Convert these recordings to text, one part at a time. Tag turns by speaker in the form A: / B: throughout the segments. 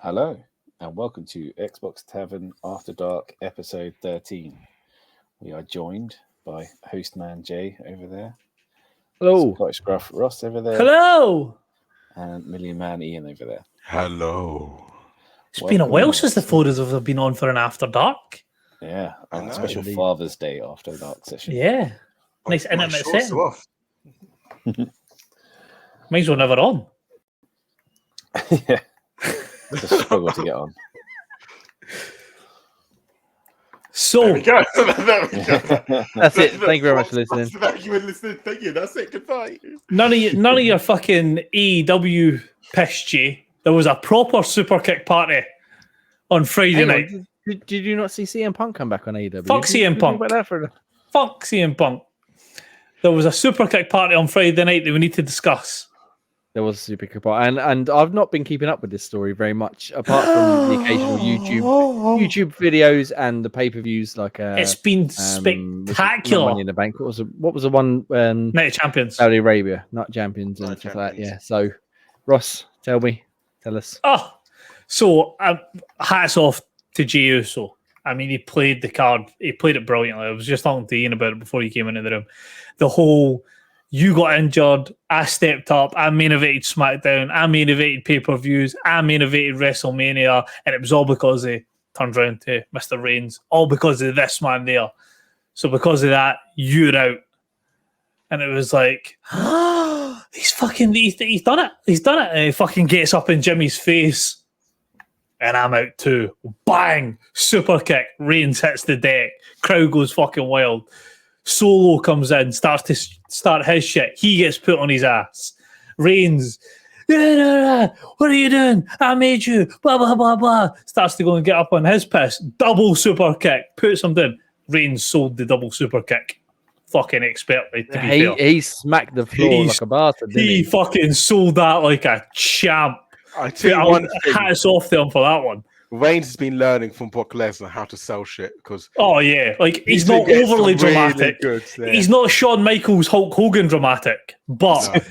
A: Hello, and welcome to Xbox Tavern After Dark, episode 13. We are joined by Hostman Jay over there,
B: Hello.
A: Scottish Gruff Ross over there,
C: Hello.
A: and Million Man Ian over there.
D: Hello.
C: It's been a while since the photos have been on for an After Dark.
A: Yeah,
D: I
A: a
D: know.
A: special Father's Day After Dark session.
C: Yeah. Nice
D: My
C: intimate
D: shorts
C: setting.
D: are off.
C: Mine's were never on.
A: Yeah, it's a struggle to get on.
D: There we
C: So,
D: go. There we go.
B: That's it. Thank you very much for listening.
D: Thank you for listening. Thank you. That's it. Goodbye.
C: none of your fucking AEW pissed you. There was a proper super kick party on Friday
B: Hang
C: night.
B: on, did you not see CM Punk come back on AEW?
C: Fuck
B: Did you
C: CM
B: think
C: Punk.
B: about that for
C: Fuck CM Punk. There was a super kick party on Friday night that we need to discuss.
B: There was a super kick part, and I've not been keeping up with this story very much, apart from the occasional YouTube videos and the pay-per-views like
C: It's been spectacular.
B: Money in the Bank. What was the one?
C: Night of Champions.
B: Saudi Arabia, not champions and
D: Night
B: stuff like that.
D: Champions.
B: Yeah. So, Ross, tell us.
C: Oh, so hats off to Jey Uso. I mean, he played the card. He played it brilliantly. I was just talking to Ian about it before you came into the room. The whole, you got injured, I stepped up, I main evented SmackDown, I main evented pay-per-views, I main evented WrestleMania, and it was all because he turned around to Mr. Reigns, all because of this man there. So because of that, you're out. And it was like, he's done it. He's done it. And he fucking gets up in Jimmy's face. And I'm out too. Bang! Super kick. Reigns hits the deck. Crowd goes fucking wild. Solo comes in, starts to start his shit. He gets put on his ass. Reigns, what are you doing? I made you. Blah, blah, blah, blah. Starts to go and get up on his piss. Double super kick. Puts him down. Reigns sold the double super kick. Fucking expertly, to be fair.
B: He smacked the floor like a bastard, didn't
C: He fucking sold that like a champ.
D: I tell you one thing.
C: Hats off to him for that one.
D: Reigns has been learning from Brock Lesnar how to sell shit because
C: Oh yeah, like he's not overly dramatic. He's not Shawn Michaels, Hulk Hogan dramatic, but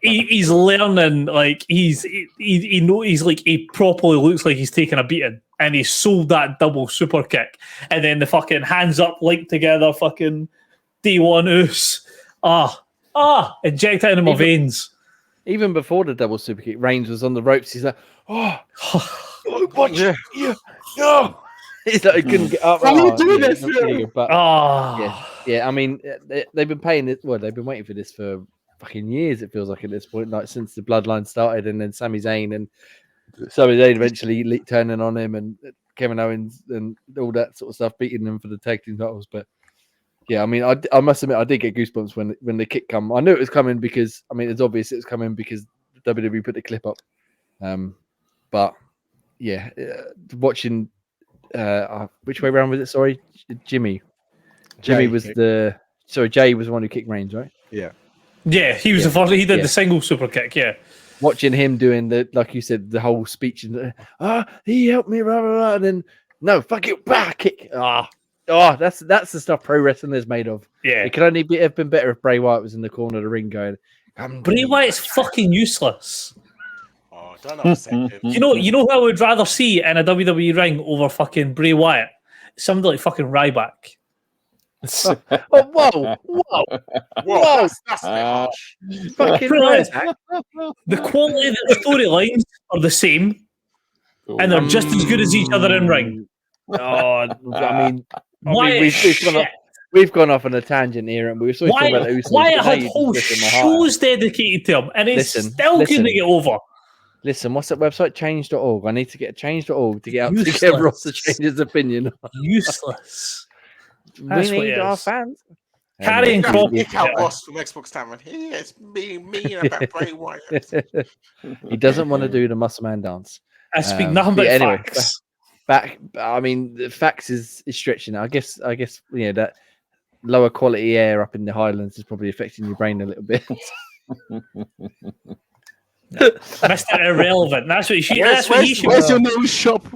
C: he's learning. Like he know he's like he properly looks like he's taking a beating, and he sold that double super kick, and then the fucking hands up, linked together, fucking D1 oos. Inject it into my veins.
B: Even before the double super kick, Reigns was on the ropes. He's like, watch it. No. He's like, he couldn't get up.
D: Why are you doing this?
B: But
C: Ah,
B: yeah, I mean, they've been paying it. Well, they've been waiting for this for fucking years. It feels like at this point, like since the Bloodline started, and then Sami Zayn eventually turning on him, and Kevin Owens and all that sort of stuff, beating them for the tag team titles. But yeah, I mean, I must admit, I did get goosebumps when the kick come. I knew it was coming because, I mean, it's obvious it was coming because WWE put the clip up. But yeah, watching, which way around was it? Sorry, Jimmy. Jimmy was Jay was the one who kicked Reigns, right?
D: Yeah,
C: he was the first. He did the single super kick. Yeah,
B: watching him doing like you said, the whole speech and he helped me, blah, blah, blah, and then no, fuck you, back kick. That's the stuff pro wrestling is made of.
C: Yeah,
B: it could only have been better if Bray Wyatt was in the corner of the ring going.
C: Bray Wyatt's fucking useless.
D: Oh, don't upset him.
C: You know who I would rather see in a WWE ring over fucking Bray Wyatt? Somebody like fucking Ryback.
B: Whoa!
D: That's a bit harsh.
B: Fucking
C: Ryback. The quality of the storylines are the same, and they're just as good as each other in ring.
B: I mean,
C: We've
B: gone off on a tangent here, and we were talking about Usos.
C: Wyatt had whole shows dedicated to him, and he's still couldn't get over.
B: Listen, what's that website? Change.org. I need to get change.org to get Ross to change his opinion.
C: Useless.
B: We need our fans.
C: Carrying
D: Kick out Ross from Xbox Tavern. It's being mean about Bray Wyatt.
B: He doesn't want to do the muscle man dance.
C: I speak nothing but facts.
B: I mean, the facts is stretching. I guess that lower quality air up in the Highlands is probably affecting your brain a little bit.
C: Mr. Irrelevant. That's what he should.
D: Where's your nose shop?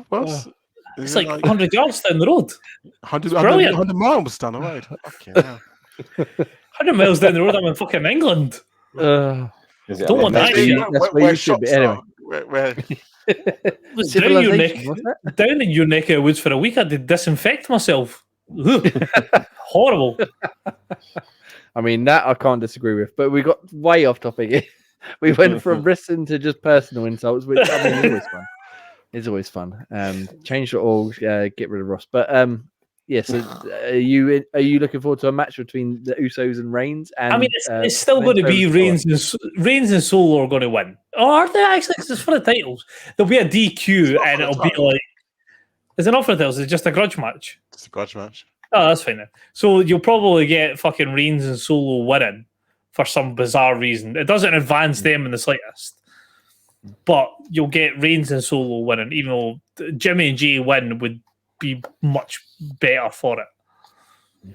C: It's like 100 yards down the road.
D: 100 miles down the road. Okay,
C: 100 miles down the road. I'm in fucking England.
B: Don't
C: want that shit.
B: That's where you should be. Anyway,
D: Where
B: Civilization, what's that?
C: Down in your neck of the woods for a week, I had to disinfect myself. Ugh. Horrible.
B: I mean, that I can't disagree with, but we got way off topic here. We went from wrestling to just personal insults, which I mean is always fun. It's always fun. Change.org, get rid of Ross. But yeah, so are you looking forward to a match between the Usos and Reigns? And
C: I mean, it's still going to be Reigns and Solo are going to win. Or are they actually? Because it's for the titles. There'll be a DQ and it'll be like, is it not for the titles? It's just a grudge match.
D: It's a grudge match.
C: Oh, that's fine then. So you'll probably get fucking Reigns and Solo winning for some bizarre reason. It doesn't advance them in the slightest. But you'll get Reigns and Solo winning, even though Jimmy and Jay win would be much better for it.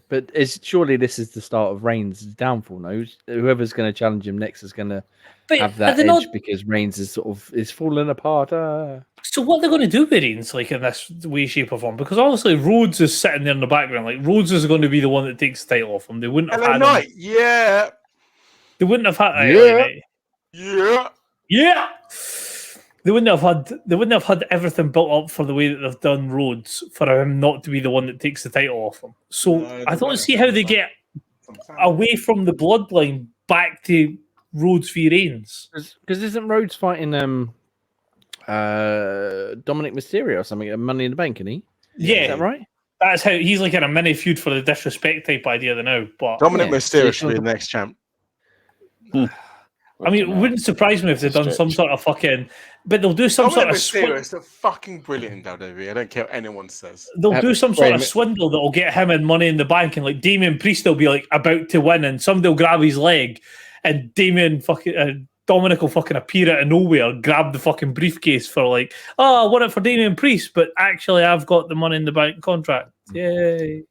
B: But surely this is the start of Reigns' downfall. No, whoever's going to challenge him next is going to have that edge because Reigns is falling apart.
C: So what they're going to do with Reigns, like in this way, shape, or form? Because obviously Rhodes is sitting there in the background. Like Rhodes is going to be the one that takes the title off him. They wouldn't have had him.
D: Yeah.
C: They wouldn't have had. Yeah. They wouldn't have had everything built up for the way that they've done Rhodes for him not to be the one that takes the title off him. So I don't see how they get away from the bloodline back to Rhodes v Reigns.
B: Because isn't Rhodes fighting Dominic Mysterio or something at Money in the Bank, isn't he?
C: Yeah.
B: Is that right?
C: That's how he's like in a mini feud for the disrespect type idea there now. But
D: Dominic Mysterio should be the next champ.
C: I mean, it wouldn't surprise me if they've done some sort of fucking... But they'll do some sort of...
D: It's a fucking brilliant in WWE. I don't care what anyone says.
C: They'll do some sort of swindle that'll get him in Money in the Bank, and like Damian Priest will be like about to win, and somebody will grab his leg, and Dominic will fucking appear out of nowhere, grab the fucking briefcase for like, oh, I want it for Damian Priest, but actually I've got the Money in the Bank contract. Yay.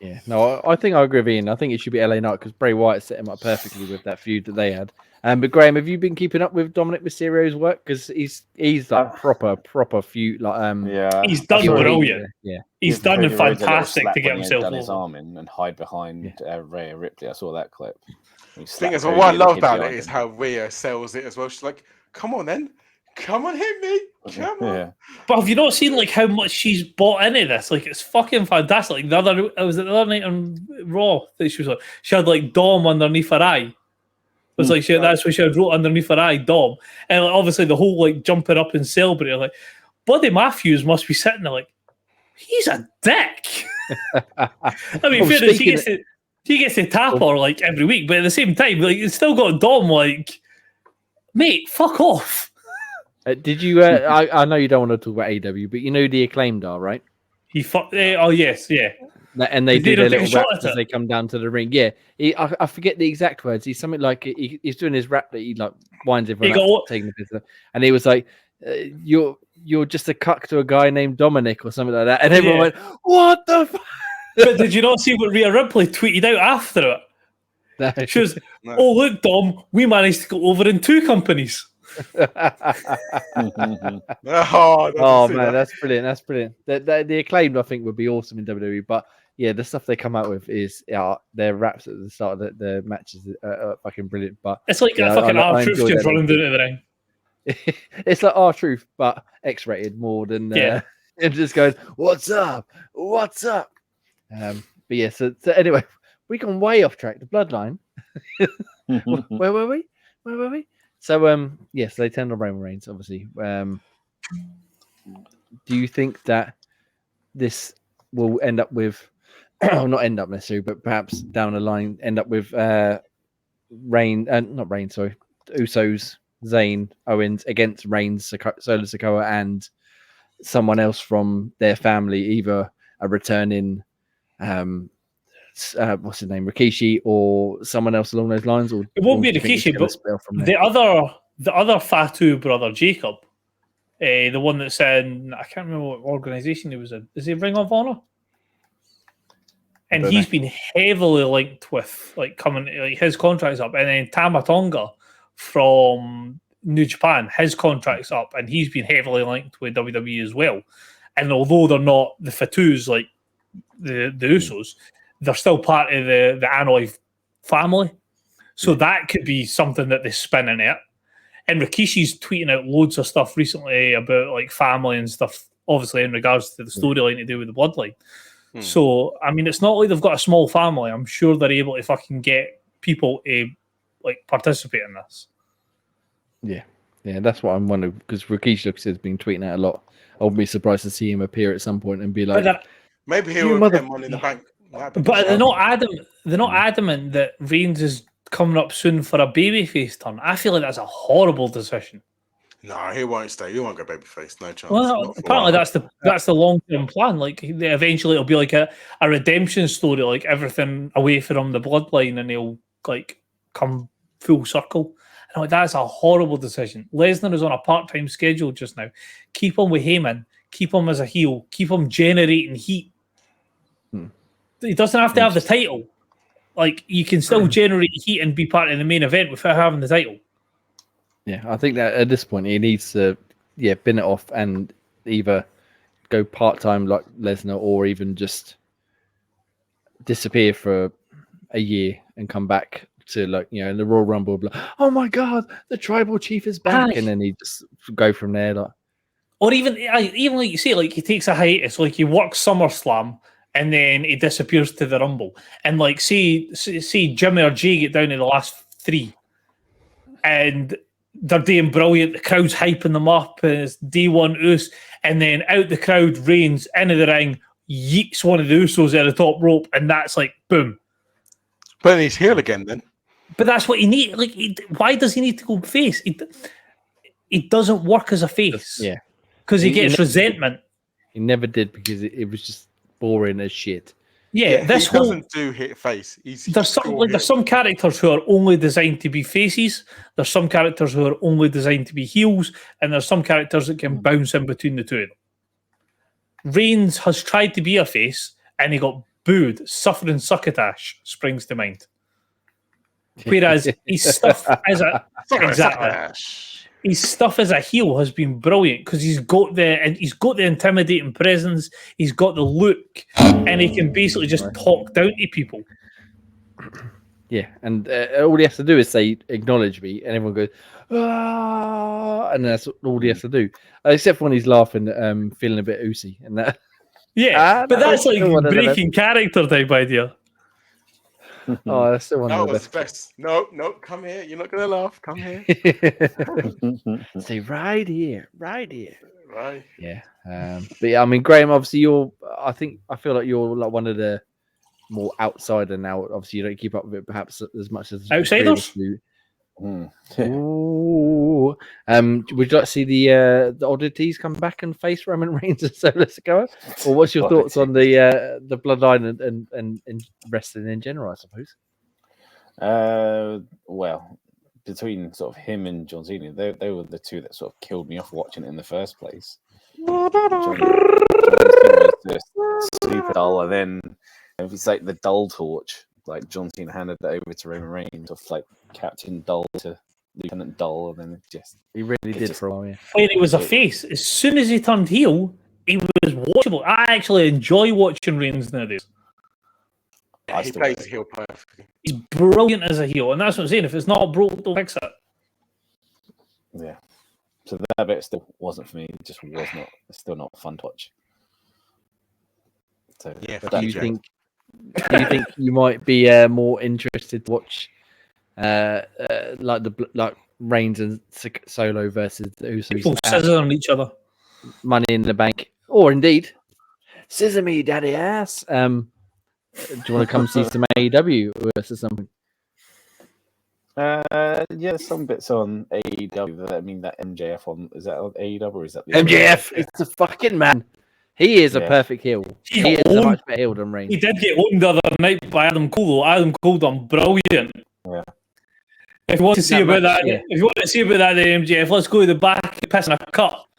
B: Yeah, no, I think I agree with Ian. I think it should be LA Knight because Bray Wyatt set him up perfectly with that feud that they had. But Graham, have you been keeping up with Dominic Mysterio's work? Because he's like proper feud. Like
C: he's done brilliant. He's done fantastic to get himself
A: done his arm in and hide behind Rhea Ripley. I saw that clip.
D: The thing is, what I love about it is how Rhea sells it as well. She's like, "Come on, then." Come on, hit me! Come on!
A: Yeah.
C: But have you not seen like how much she's bought into this? Like it's fucking fantastic. Like the other night on Raw that she was like, she had like Dom underneath her eye. It was like that's what she had wrote underneath her eye, Dom. And like, obviously the whole like jumping up and celebrating, like Buddy Matthews must be sitting there like, he's a dick. I mean, fairness, he gets to tap her like every week, but at the same time, like it's still got Dom like, mate, fuck off.
B: Did you? I know you don't want to talk about AW, but you know the Acclaimed are, right?
C: Oh yes, yeah.
B: And they do their little raps as they come down to the ring. Yeah, I forget the exact words. He's something like he's doing his rap that he like winds everyone up, taking the piss. And he was like, "You're just a cuck to a guy named Dominic" or something like that. And everyone went, "What the?"
C: But did you not see what Rhea Ripley tweeted out after it? She was, "Oh look, Dom, we managed to go over in 2 companies."
B: Oh man, that's brilliant. That's brilliant. The Acclaimed, I think, would be awesome in WWE. But yeah, the stuff they come out with is their raps at the start of the matches are fucking brilliant. But
C: it's like a fucking R-Truth just running down to the ring.
B: It's like R-Truth, but X-rated more than and just going, "What's up? What's up?" But yeah, so anyway, we've gone way off track. The Bloodline. Where were we? So yes, they turned on Roman Reigns, obviously. Do you think that this will end up with, not end up necessarily, but perhaps down the line end up with Usos, Zayn, Owens against Reigns, Solo Sikoa, and someone else from their family, either a returning what's his name, Rikishi, or someone else along those lines? Or
C: it won't be Rikishi, but the other Fatu brother, Jacob, the one that's in, I can't remember what organization he was in. Is he Ring of Honor? And he's been heavily linked with like coming, like his contract's up, and then Tama Tonga from New Japan, his contract's up, and he's been heavily linked with WWE as well. And although they're not the Fatus like the Usos, they're still part of the Anoa'i family. So that could be something that they spin in it. And Rikishi's tweeting out loads of stuff recently about like family and stuff, obviously in regards to the storyline to do with the bloodline. So, I mean, it's not like they've got a small family. I'm sure they're able to fucking get people to like participate in this.
B: Yeah, that's what I'm wondering, because Rikishi looks has been tweeting out a lot. I wouldn't be surprised to see him appear at some point and be like,
D: maybe he'll get money in the bank.
C: But they're not adamant. They're not adamant that Reigns is coming up soon for a babyface turn. I feel like that's a horrible decision.
D: No, he won't stay. He won't go babyface. No chance.
C: Well, apparently that's the long term plan. Like eventually it'll be like a redemption story, like everything away from the bloodline, and he'll like come full circle. And I'm like, that's a horrible decision. Lesnar is on a part-time schedule just now. Keep him with Heyman. Keep him as a heel. Keep him generating heat. He doesn't have to have the title. Like, you can still generate heat and be part of the main event without having the title.
B: Yeah, I think that at this point he needs to, bin it off and either go part-time like Lesnar, or even just disappear for a year and come back to, like, in the Royal Rumble, like, oh my God, the Tribal Chief is back, and then he just go from there, like. Or
C: even like you say, like he takes a hiatus, like he works SummerSlam and then he disappears to the Rumble, and like see Jimmy or Jay get down to the last 3, and they're doing brilliant. The crowd's hyping them up, and it's D1 Us, and then out the crowd, Reigns into the ring, yeets one of the Usos at the top rope, and that's like boom.
D: But he's heel again then.
C: But that's what he needs. Like, why does he need to go face? He doesn't work as a face.
B: Yeah,
C: because he gets resentment.
B: He never did, because it was just boring as shit.
C: Yeah, this
D: he doesn't do hit face.
C: There's some characters who are only designed to be faces. There's some characters who are only designed to be heels, and there's some characters that can bounce in between the two of them. Reigns has tried to be a face, and he got booed. Suffering Succotash springs to mind. Whereas his stuff as a his stuff as a heel has been brilliant, because he's got the intimidating presence, he's got the look, and he can basically just talk down to people.
B: Yeah, and all he has to do is say, "Acknowledge me," and everyone goes, "Ah!" And that's all he has to do, except for when he's laughing, feeling a bit oozy, and that.
C: Yeah, but that's like breaking character type idea.
B: Oh, that's still one
D: that
B: of the
D: was best. No, come here. You're not gonna laugh. Come here.
B: Say right here.
D: Right.
B: Yeah. But yeah, I mean, Graham, obviously I feel like you're like one of the more outsider now. Obviously, you don't keep up with it perhaps as much as
C: outsiders.
B: Ooh. Would you like to see the oddities come back and face Roman Reigns and Solo Sikoa? Or what's your thoughts on the bloodline and wrestling in general, I suppose?
A: Well, between sort of him and John Cena, they were the two that sort of killed me off watching it in the first place. John Cena was just super dull, and then it's like the dull torch. Like John Cena handed it over to Roman Reigns, of like Captain Dull to Lieutenant Dull, and then
B: he really did for a while. Yeah.
C: When he was a face, as soon as he turned heel, he was watchable. I actually enjoy watching Reigns nowadays.
D: He plays heel perfectly.
C: He's brilliant as a heel, and that's what I'm saying. If it's not broke, don't fix it.
A: Yeah. So that bit still wasn't for me. It just was not. It's still not fun to watch. So
D: yeah.
B: Do you think you might be more interested to watch like Reigns and Solo versus the Usos?
C: People scissor on each other.
B: Money in the Bank, or indeed scissor me, daddy ass. Do you want to come see some AEW versus something?
A: Yeah, some bits on AEW. I mean, that MJF on, is that on AEW or is that the
B: MJF? It's a fucking man. He is a perfect heel. He is a much better heel than Reigns.
C: He did get owned the other night by Adam Cole, though. Adam Cole done brilliant.
A: Yeah.
C: If you want to see about that, if you want to see about that, MJF, let's go to the back and piss in a cup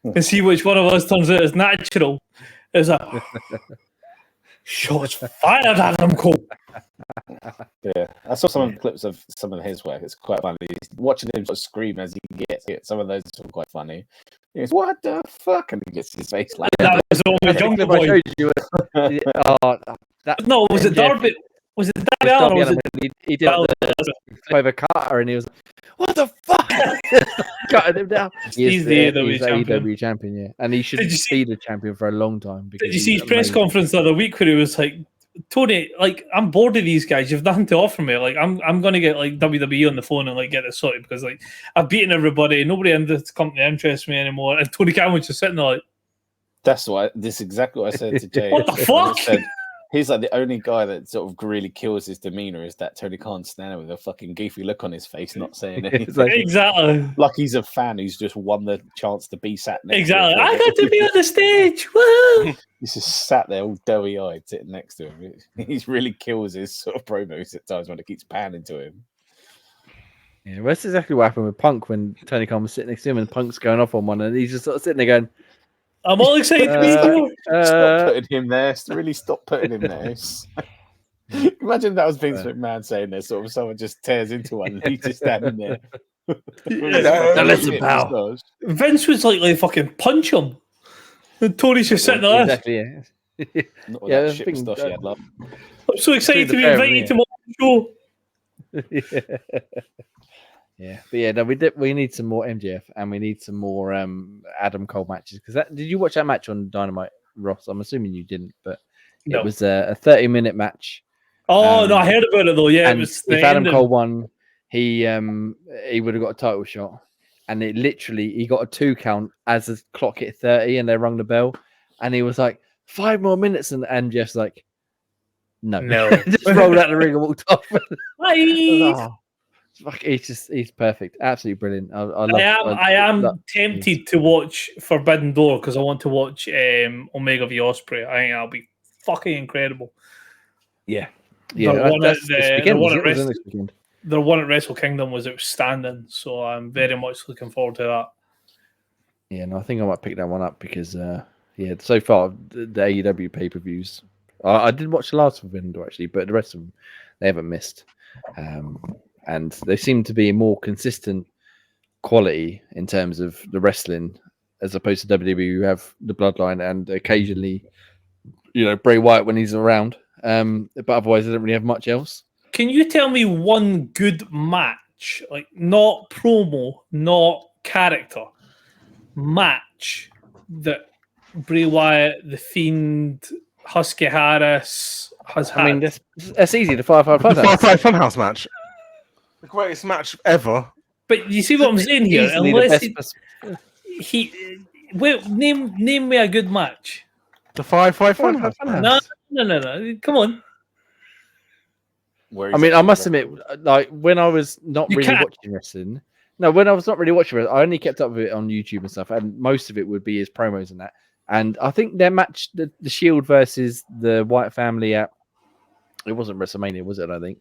C: and see which one of us turns out as natural. Is a shots fired, Adam Cole.
A: Yeah, I saw some of the clips of some of his work. It's quite funny. Watching him sort of scream as he gets it. Some of those are quite funny. He goes, "What the fuck?" and he gets his face like
C: that. Was the only Jungle Boy. No, was it Darby? Was it Darby Allin?
B: He did over Carter, and he was, What the fuck? Gutted him down.
C: He's the AEW champion.
B: AEW champion, yeah, and he should be the champion for a long time.
C: Did you see his press conference the other week where he was like, Tony, like, I'm bored of these guys. You've nothing to offer me. Like, I'm gonna get like WWE on the phone and like get this sorted because like I've beaten everybody. Nobody in this company interests me anymore. And Tony Khan was just sitting there like,
A: this is exactly what I said to Jay.
C: What the fuck?
A: He's like the only guy that sort of really kills his demeanor is that Tony Khan standing with a fucking goofy look on his face, not saying anything.
C: Exactly.
A: Like he's a fan who's just won the chance to be sat next
C: Exactly.
A: to him.
C: I got to be on the stage. Woo!
A: He's just sat there all doughy-eyed sitting next to him. He really kills his sort of promos at times when it keeps panning to him.
B: Yeah, well, that's exactly what happened with Punk when Tony Khan was sitting next to him and Punk's going off on one and he's just sort of sitting there going,
C: I'm all excited to be here.
A: Stop putting him there. Really stop putting him there. Imagine that was Vince McMahon saying this, sort of someone just tears into one and he's just standing there.
B: Now listen, pal.
C: Vince was like fucking punch him. And Tony's just sitting there.
B: Exactly, yeah.
A: Not with that shit stuff he had, love.
C: I'm so excited to be invited to my show.
B: Yeah, but yeah, no, we need some more MJF and we need some more Adam Cole matches because did you watch that match on Dynamite, Ross? I'm assuming you didn't, but it was a 30-minute match.
C: Oh no, I heard about it though. Yeah,
B: and
C: it was
B: if Adam Cole won, he would have got a title shot, and it literally he got a 2 count as the clock hit 30 and they rung the bell, and he was like 5 more minutes, and MJF's like, no, just rolled out the ring and walked off. He's perfect, absolutely brilliant.
C: I am tempted to watch Forbidden Door because I want to watch Omega v Ospreay. I think that'll be fucking incredible.
B: Yeah.
C: The one at Wrestle Kingdom was outstanding, so I'm very much looking forward to that.
B: Yeah, no, I think I might pick that one up because so far the AEW pay-per-views, I did watch the last Forbidden Door actually, but the rest of them they haven't missed. And they seem to be more consistent quality in terms of the wrestling as opposed to WWE, who have the bloodline and occasionally, Bray Wyatt when he's around. But otherwise, they don't really have much else.
C: Can you tell me one good match, like not promo, not character, match that Bray Wyatt, The Fiend, Husky Harris has had?
B: I mean, that's easy. The Firefly Funhouse.
D: The Firefly Funhouse match. The greatest match ever.
C: But you see what I'm saying here? Unless name me a good match.
D: The Firefly Funhouse.
C: No. Come on.
B: I mean, I must admit, like when I was not really watching wrestling. No, when I was not really watching it, I only kept up with it on YouTube and stuff, and most of it would be his promos and that. And I think their match, the Shield versus the Wyatt family it wasn't WrestleMania, was it? I think.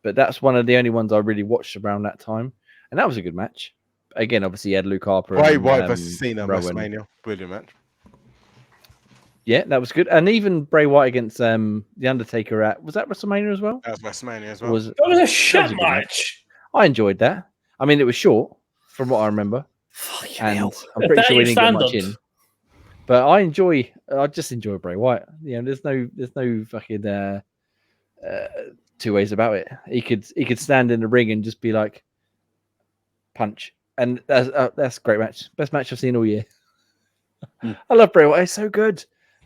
B: But that's one of the only ones I really watched around that time. And that was a good match. Again, obviously, you had Luke Harper.
D: Bray Wyatt versus Cena, WrestleMania. Brilliant match.
B: Yeah, that was good. And even Bray Wyatt against The Undertaker was that WrestleMania as well?
D: That was WrestleMania as well.
C: That was a shit match.
B: I enjoyed that. I mean, it was short, from what I remember. And I'm pretty sure we didn't get much in. But I just enjoy Bray Wyatt. There's no fucking two ways about it. He could stand in the ring and just be like, punch, and that's a great match. Best match I've seen all year. I love Bray Wyatt. He's so good.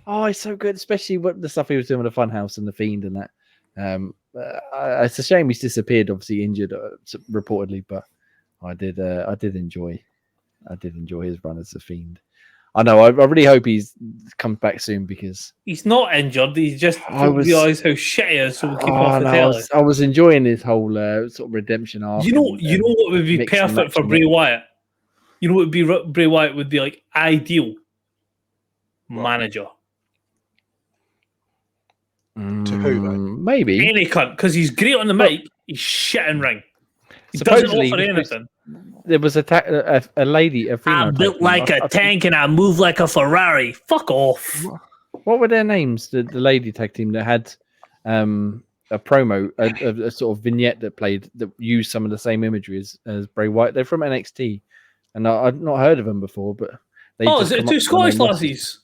B: Oh, he's so good, especially what the stuff he was doing with the Funhouse and the Fiend and that. It's a shame he's disappeared. Obviously injured, reportedly, but I did enjoy his run as the Fiend. I know. I really hope he's comes back soon because
C: he's not injured. He's just realised how shit he is, so we'll keep off the telly.
B: I was enjoying his whole sort of redemption arc.
C: You know what would be perfect for Bray Wyatt? You know what would be Bray Wyatt would be like ideal manager.
D: To who? Though?
B: Maybe
C: any cunt because he's great on the mic. He's shit in ring. He doesn't offer anything.
B: There was a lady, a female.
C: I'm built like a tank and I move like a Ferrari. Fuck off.
B: What were their names? The lady tag team that had a promo, a sort of vignette that used some of the same imagery as Bray Wyatt. They're from NXT, and I've not heard of them before. But
C: is it two Scottish lassies?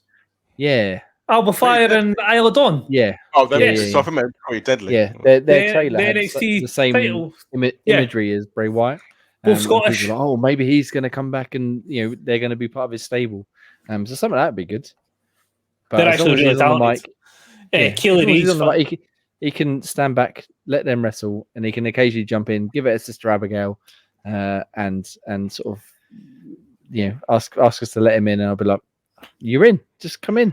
B: Yeah.
C: Alba Fire and Isle of Dawn.
B: Yeah.
D: Oh, they're
C: Yes.
D: so from pretty deadly.
B: Yeah, their
C: The
B: trailer had
C: NXT
B: the same
C: title.
B: imagery as Bray Wyatt.
C: Both
B: And
C: Scottish.
B: people are like, oh, maybe he's going to come back and they're going to be part of his stable. So some of that would be good. But
C: They're
B: as long
C: actually
B: as
C: really
B: he's on the
C: talented.
B: mic,
C: Kaylee
B: as long as he's
C: Reed's
B: on the
C: fun.
B: mic, he can stand back, let them wrestle, and he can occasionally jump in, give it a Sister Abigail, and sort of ask us to let him in, and I'll be like, you're in, just come in.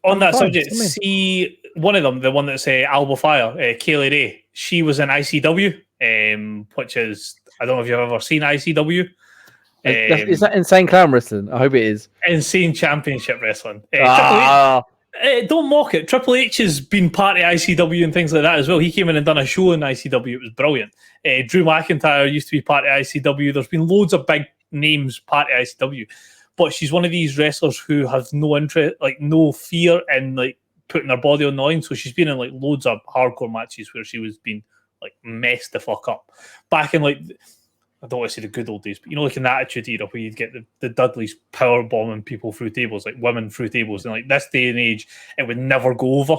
C: On that
B: fine,
C: subject,
B: come in.
C: see one of them, the one that's Alba Fire, Kaylee Ray. She was in ICW, which is, I don't know if you've ever seen ICW.
B: Is that Insane Clown Wrestling? I hope it is.
C: Insane Championship Wrestling. Don't mock it. Triple H has been part of ICW and things like that as well. He came in and done a show in ICW. It was brilliant. Drew McIntyre used to be part of ICW. There's been loads of big names part of ICW. But she's one of these wrestlers who have no interest, like no fear in like putting her body on the line. So she's been in like loads of hardcore matches where she was being like messed the fuck up. Back in like, I don't want to say the good old days, but like in the Attitude Era where you'd get the Dudleys power bombing people through tables, like women through tables. And like this day and age, it would never go over.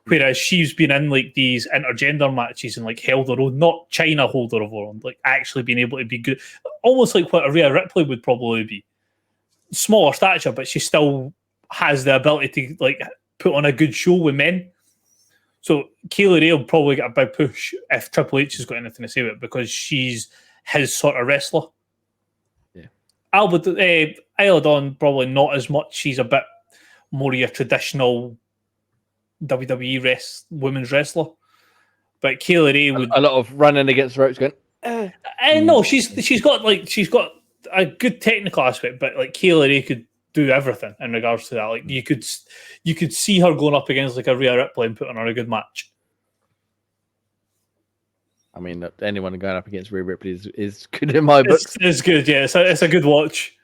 C: Whereas she's been in like these intergender matches and like held her own, not China hold her own, like actually being able to be good. Almost like what a Rhea Ripley would probably be. Smaller stature, but she still has the ability to like put on a good show with men. So Kaylee Ray will probably get a big push if Triple H has got anything to say about it because she's his sort of wrestler.
B: Yeah.
C: Isle of Dawn, probably not as much. She's a bit more your traditional WWE women's wrestler. But Kaylee Ray would
B: a lot of running against the ropes going.
C: no, she's got a good technical aspect, but like Kaylee Ray could do everything in regards to that. Like you could see her going up against like a Rhea Ripley and putting on a good match.
B: I mean, anyone going up against Rhea Ripley is good in my books.
C: It's good, yeah. It's a good watch.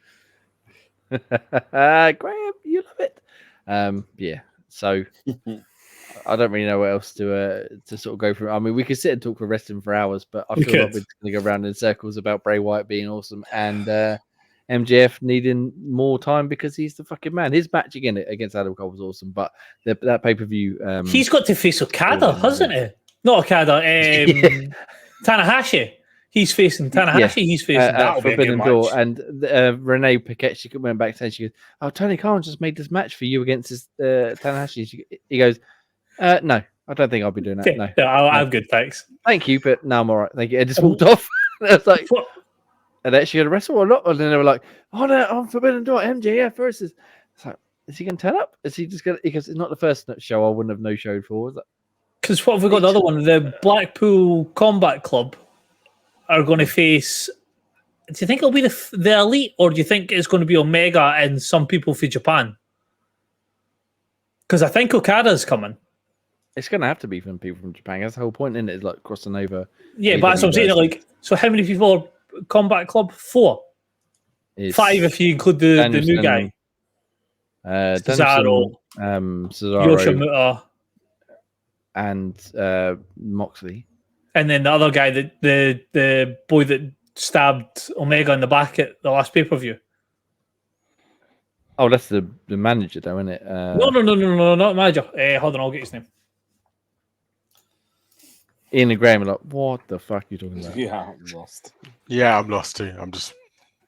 B: Graham, you love it. Yeah. So I don't really know what else to sort of go through. I mean, we could sit and talk for wrestling for hours, but I feel like we're just going to go around in circles about Bray Wyatt being awesome and MJF needing more time because he's the fucking man. His match again against Adam Cole was awesome, but that pay-per-view...
C: he's got to face Okada, hasn't he? Not Okada, Tanahashi. He's facing Tanahashi. Yeah. He's facing that
B: Forbidden Door. And Renee Paquette, she went back and she goes, "Oh, Tony Khan just made this match for you against this, Tanahashi." He goes, "No, I don't think I'll be doing that.
C: Okay. No, I'm good, thanks.
B: Thank you, but no, I'm all right. Thank you." I just walked off. I was like, "What? Are they actually going to wrestle or not?" And then they were like, "Oh no, on Forbidden Door, MJF versus." It's like, is he going to turn up? Is he just going to? Because it's not the first show I wouldn't have no showed for. Was it?
C: Because what have we got? The other one, the Blackpool Combat Club are going to face. Do you think it'll be the Elite, or do you think it's going to be Omega and some people for Japan? Because I think Okada's coming.
B: It's going to have to be from people from Japan. That's the whole point, isn't it? It's like crossing over.
C: Yeah, but that's what I'm saying. Like, so how many people are Combat Club? 4, 5 if you include the new guy. Cesaro, Yoshimura.
B: And Moxley,
C: and then the other guy, the boy that stabbed Omega in the back at the last pay-per-view.
B: Oh, that's the manager, though, isn't it?
C: No, not manager. Hold on, I'll get his name.
B: Ian and Graham are like, "What the fuck are you talking about?"
A: Yeah, I'm lost.
D: Yeah, I'm lost too. I'm just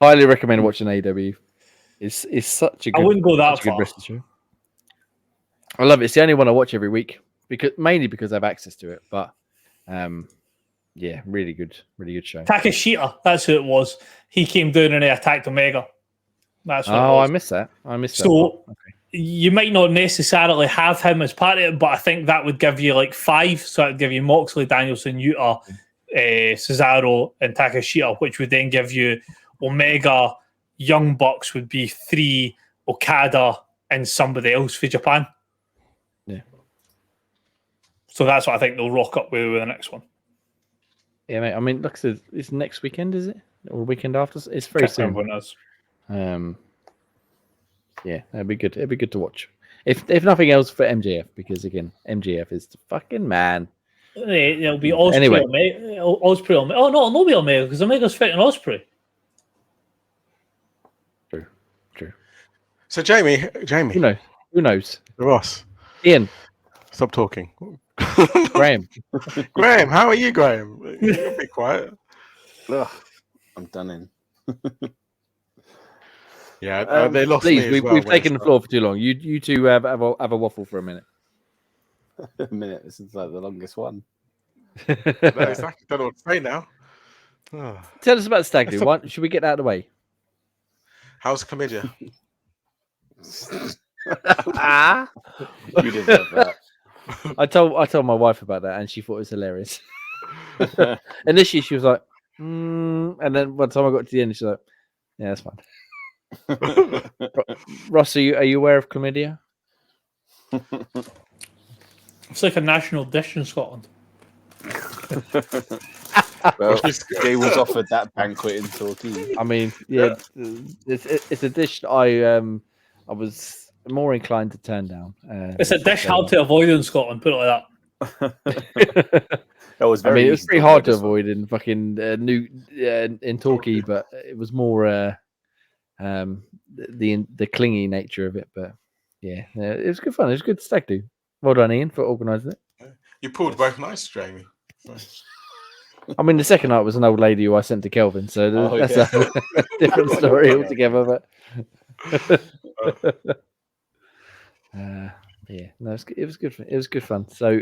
B: highly recommend watching AEW. It's such a good.
C: I wouldn't go that far.
B: Good show. I love it. It's the only one I watch every week. Mainly because I have access to it, but yeah, really good show.
C: Takeshita, that's who it was. He came down and he attacked Omega. That's what it was.
B: I missed that.
C: So you might not necessarily have him as part of it, but I think that would give you like 5. So that would give you Moxley, Danielson, Yuta, Cesaro, and Takeshita, which would then give you Omega, Young Bucks would be 3, Okada, and somebody else for Japan.
B: Yeah.
C: So that's what I think they'll rock up with the next one.
B: Yeah, mate. I mean, look, it's next weekend, is it? Or weekend after? It's very soon.
C: When it is.
B: Yeah, it'd be good. It'd be good to watch. If nothing else for MJF, because again, MJF is the fucking man.
C: It'll be Osprey. Anyway. Osprey. Oh no, it'll not be Omega because Omega's fighting Osprey.
B: True.
D: So Jamie,
B: you know, Who knows?
D: Ross,
B: Ian,
D: stop talking.
B: Graham.
D: Graham, how are you, Graham? You'll be quiet.
A: Ugh, I'm done in.
D: Yeah, they lost
B: Please,
D: me as well.
B: we've
D: when it
B: taken the floor for too long. You two have a waffle for a minute.
A: A minute. This is like the longest one.
D: started. No, exactly. Don't know what to say now. Oh.
B: Tell us about the stag do. Why should we get that out of the way?
D: How's chlamydia?
A: You deserve that.
B: I told my wife about that, and she thought it was hilarious. Initially, she was like, and then by the time I got to the end, she's like, "Yeah, that's fine." Ross, are you aware of chlamydia?
C: It's like a national dish in Scotland.
A: Well, Jay was offered that banquet in Torquay.
B: I mean, yeah, it's a dish that I was more inclined to turn down.
C: It's a dish hard to avoid in Scotland. Put it like that.
A: It was
B: I
A: very
B: mean, it was
A: easy
B: pretty
A: to
B: hard to
A: avoid
B: avoid in fucking in Torquay, but it was more the clingy nature of it. But yeah, it was good fun. It was good stag do. Well done, Ian, for organising it.
D: You pulled both nice, Jamie.
B: I mean, the second night was an old lady who I sent to Kelvin, so that's a different story altogether. But yeah, no, it was good. It was good fun. So,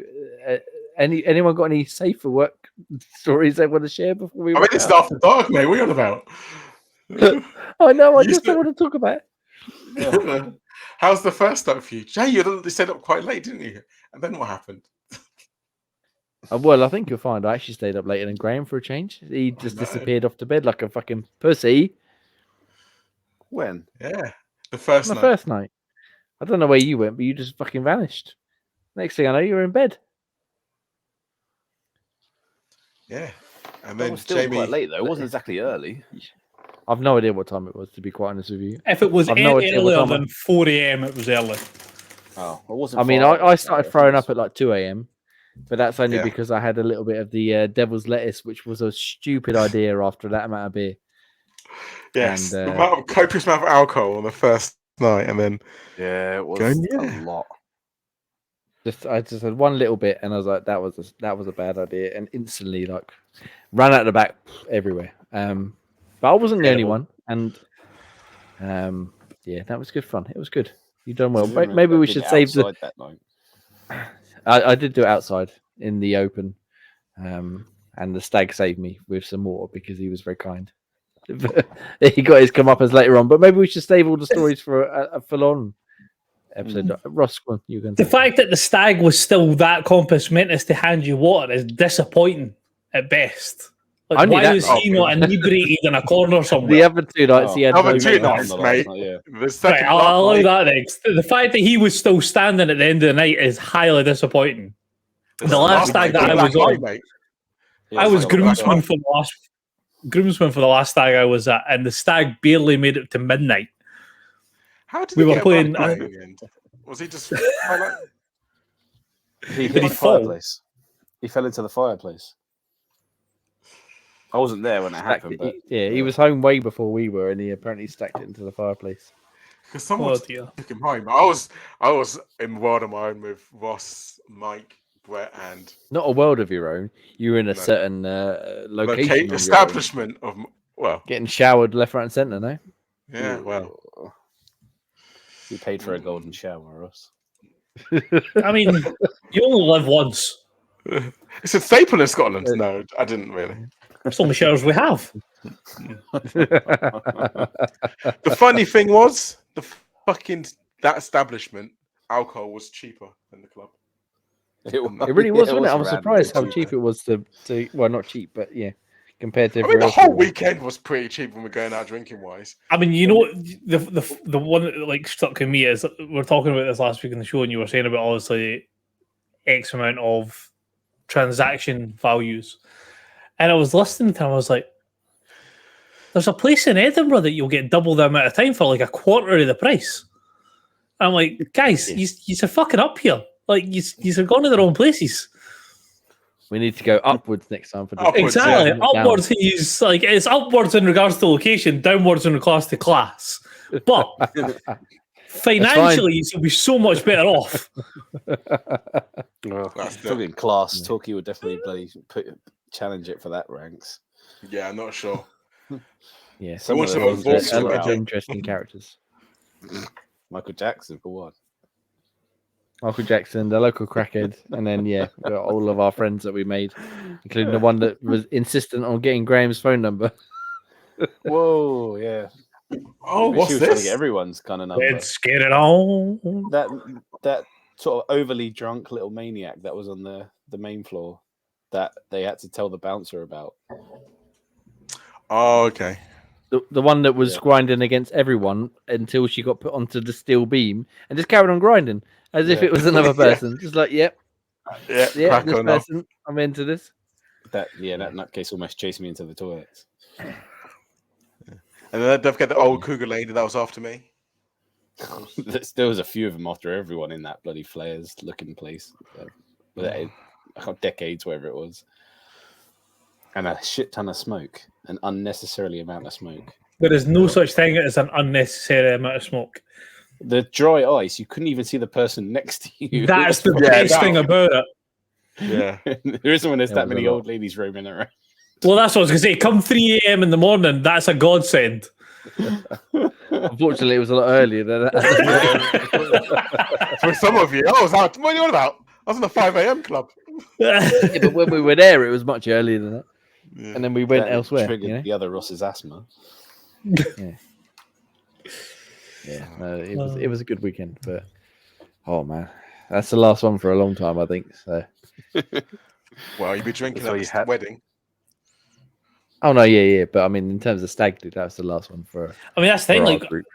B: anyone got any safe for work stories they want to share before we?
D: I mean, it's after dark, mate. What are you on about?
B: I know. I just don't want to talk about it.
D: Yeah. How's the first night for you? Jay, you stayed up quite late, didn't you? And then what happened?
B: Well, I think you'll find I actually stayed up later than Graham for a change. He just disappeared off to bed like a fucking pussy.
A: When?
D: Yeah, the first
B: My
D: night.
B: first night. I don't know where you went, but you just fucking vanished. Next thing I know, you were in bed.
D: Yeah, and
A: That
D: then
A: was still
D: Jamie.
A: quite late though. It wasn't exactly early.
B: I've no idea what time it was, to be quite honest with you.
C: If it was
B: I've
C: any
B: no idea what
C: earlier
B: time
C: than 4 a.m., it was early.
A: Oh, it wasn't.
B: I mean, I started throwing up at like 2 a.m., but that's only
D: Yeah.
B: because I had a little bit of the devil's lettuce, which was a stupid idea after that amount of beer.
D: Yes,
B: And,
D: the copious amount of alcohol on the first night, and then
A: Yeah, it was
D: Going,
A: a
D: yeah.
A: lot.
B: I just had one little bit, and I was like, that was a bad idea, and instantly like ran out the back everywhere. But I wasn't the only one, and yeah, that was good fun. It was good. You done well. Maybe we should save the.
A: That night.
B: I did do it outside in the open, and the stag saved me with some water because he was very kind. He got his comeuppance later on, but maybe we should save all the stories for a full-on episode. Ross, go on, you can.
C: The fact that the stag was still that compass mentis to hand you water is disappointing at best. Like, why was he not inebriated in a corner somewhere?
B: The other two nights he had.
D: Other
B: no
D: two
B: water.
D: nights, mate.
A: Yeah.
D: The second
C: Right, I'll allow
D: night,
C: that next. The fact that he was still standing at the end of the night is highly disappointing. The last stag that I was on,
D: mate.
C: I was groomsman for the last stag I was at, and the stag barely made it to midnight.
D: How did
C: We
D: he
C: were
D: get
C: playing-
D: above the end? Was he just?
A: He
C: Did
A: hit
C: he
A: the
C: fall?
A: fireplace. He fell into the fireplace. I wasn't there when it happened, but
B: He was home way before we were, and he apparently stacked it into the fireplace.
D: Because someone
C: Oh dear.
D: took him home. I was in the world of my own with Ross, Mike, Brett, and
B: Not a world of your own. You were in a
D: No.
B: certain location. of your own.
D: establishment of
B: Getting showered left, right, and centre, no?
D: yeah, well,
A: you paid for a golden shower, Ross.
C: I mean, you only live once.
D: it's a staple in Scotland. No, I didn't really.
C: That's all the showers we have.
D: The funny thing was that establishment alcohol was cheaper than the club.
B: It really was, wasn't it? I was
A: random.
B: surprised how cheap it was to well, not cheap, but yeah, compared to
D: I mean,
B: everywhere
D: the
B: else.
D: whole weekend was pretty cheap when we're going out drinking wise.
C: I mean, you know what? The one that like stuck in me is we were talking about this last week in the show, and you were saying about obviously X amount of transaction values, and I was listening to him. I was like, "There's a place in Edinburgh that you'll get double the amount of time for like a quarter of the price." I'm like, guys, you're fucking up here. Like you're going to the wrong places.
B: We need to go upwards next time for this.
D: Upwards,
C: Exactly.
B: yeah.
C: Upwards is like it's upwards in regards to location, downwards in regards to class. But financially, you'll be so much better off.
A: Talking class, Talkie would definitely bloody challenge it for that ranks.
D: Yeah, I'm not sure.
B: Yeah,
A: Some of
D: also
A: the things
D: avoid-
A: that
B: a lot
A: stood
B: of
A: out.
B: interesting characters.
A: Michael Jackson for one.
B: Michael Jackson, the local crackhead, and then we got all of our friends that we made, including the one that was insistent on getting Graham's phone number.
A: Whoa, yeah.
D: Oh,
A: She
D: what's
A: was trying to
D: this?
A: get everyone's kind of number.
C: Let's get it on.
A: That sort of overly drunk little maniac that was on the main floor that they had to tell the bouncer about.
D: Oh, okay.
B: The one that was grinding against everyone until she got put onto the steel beam and just carried on grinding as if it was another person. Just like,
D: Yeah,
B: this
D: crack on up.
B: person, I'm into this.
A: That nutcase almost chased me into the toilets.
D: And then don't forget the old cougar lady that was after me.
A: There was a few of them after everyone in that bloody flares looking place. Decades, whatever it was. And a shit ton of smoke. An unnecessarily amount of smoke.
C: There is no such thing as an unnecessary amount of smoke.
A: The dry ice, you couldn't even see the person next to you.
C: That's the best thing about it.
D: Yeah.
A: There isn't when there's
B: There
A: that
B: was
A: many
B: a lot.
A: old ladies roaming around.
C: Well, that's what I was going to say. Come 3 a.m. in the morning, that's a godsend.
B: Unfortunately, it was a lot earlier than that.
D: For some of you, I was out. What are you on about? I was in the 5 a.m. club.
B: Yeah, but when we were there, it was much earlier than that.
D: Yeah.
B: And then we went
A: That
B: elsewhere.
A: Triggered
B: You know?
A: the other Ross's asthma.
B: Yeah, no, it was a good weekend, but oh man, that's the last one for a long time, I think. So,
D: Well, you'd be drinking
A: That's all
D: at
A: you
D: the
A: had.
D: wedding.
B: oh no, yeah, but I mean, in terms of stag do, that was the last one for
C: I mean, that's the thing.
B: our
C: Like,
B: group.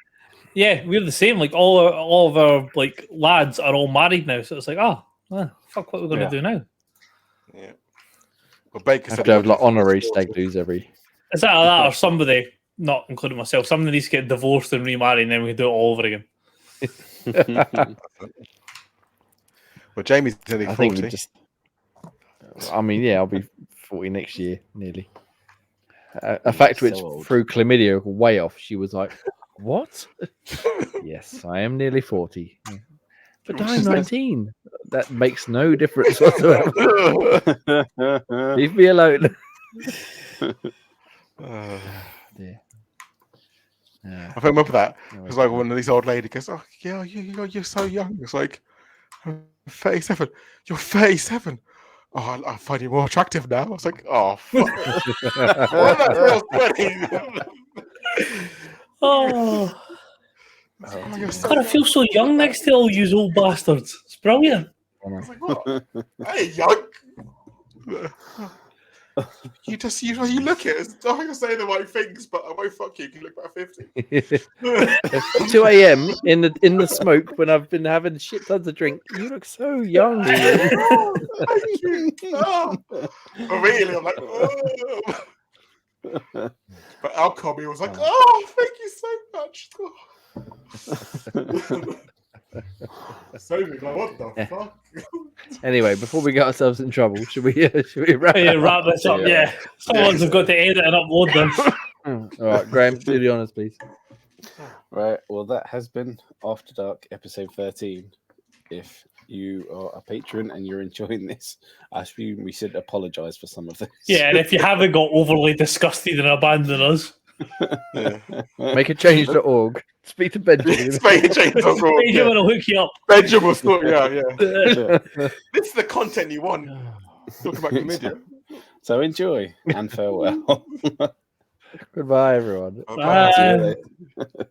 C: yeah, we're the same. Like, all of our like lads are all married now, so it's like, fuck, what we're going to do now?
D: Yeah. Well, Baker
B: I have
D: said
B: to have
D: he
B: like
D: wanted
B: honorary
D: to-
B: stag do's every.
C: Is that that, or somebody, not including myself, somebody needs to get divorced and remarry, and then we can do it all over again.
D: Well, Jamie's nearly
B: I think
D: 40.
B: we just. I mean, yeah, I'll be 40 next year, nearly. A fact which
A: so old.
B: threw chlamydia way off. She was like, "What?" Yes, I am nearly 40, but I'm 19. That makes no difference whatsoever. Leave me alone. Yeah.
D: I remember that. It was like one of these old ladies goes, "Oh, yeah, you're so young." It's like, I'm 37. You're 37. Oh, I find you more attractive now. I was like, oh, fuck. Well, that's when I was 20.
C: Oh,
D: Oh, you're so
C: God, I
D: young.
C: feel so young next to all you old bastards. It's brilliant.
D: I was like, what? Hey, young. You look it. I think you're saying the right things, but I won't fuck you. You can look about 50.
B: 2 a.m. in the smoke when I've been having shit tons of drink. You look so young.
D: Oh, thank you. Oh. But really, I'm like, oh. But alcohol, he was like, oh, thank you so much. So like, what the fuck?
B: Anyway, before we get ourselves in trouble, should we wrap?
C: Yeah, wrap this up. Yeah, someone's got to edit and upload this.
B: All right, Graham, do the honors, please.
A: Right. Well, that has been After Dark episode 13. If you are a patron and you're enjoying this, I assume we should apologise for some of this.
C: Yeah, and if you haven't got overly disgusted and abandoned us,
B: Make a change.org. Speak to Benjamin.
C: Benjamin will hook you up.
D: Benjamin will sort you out, yeah. This is the content you want. Talk about chlamydia.
A: So enjoy and farewell.
B: Goodbye, everyone.
C: Bye.
A: See you later.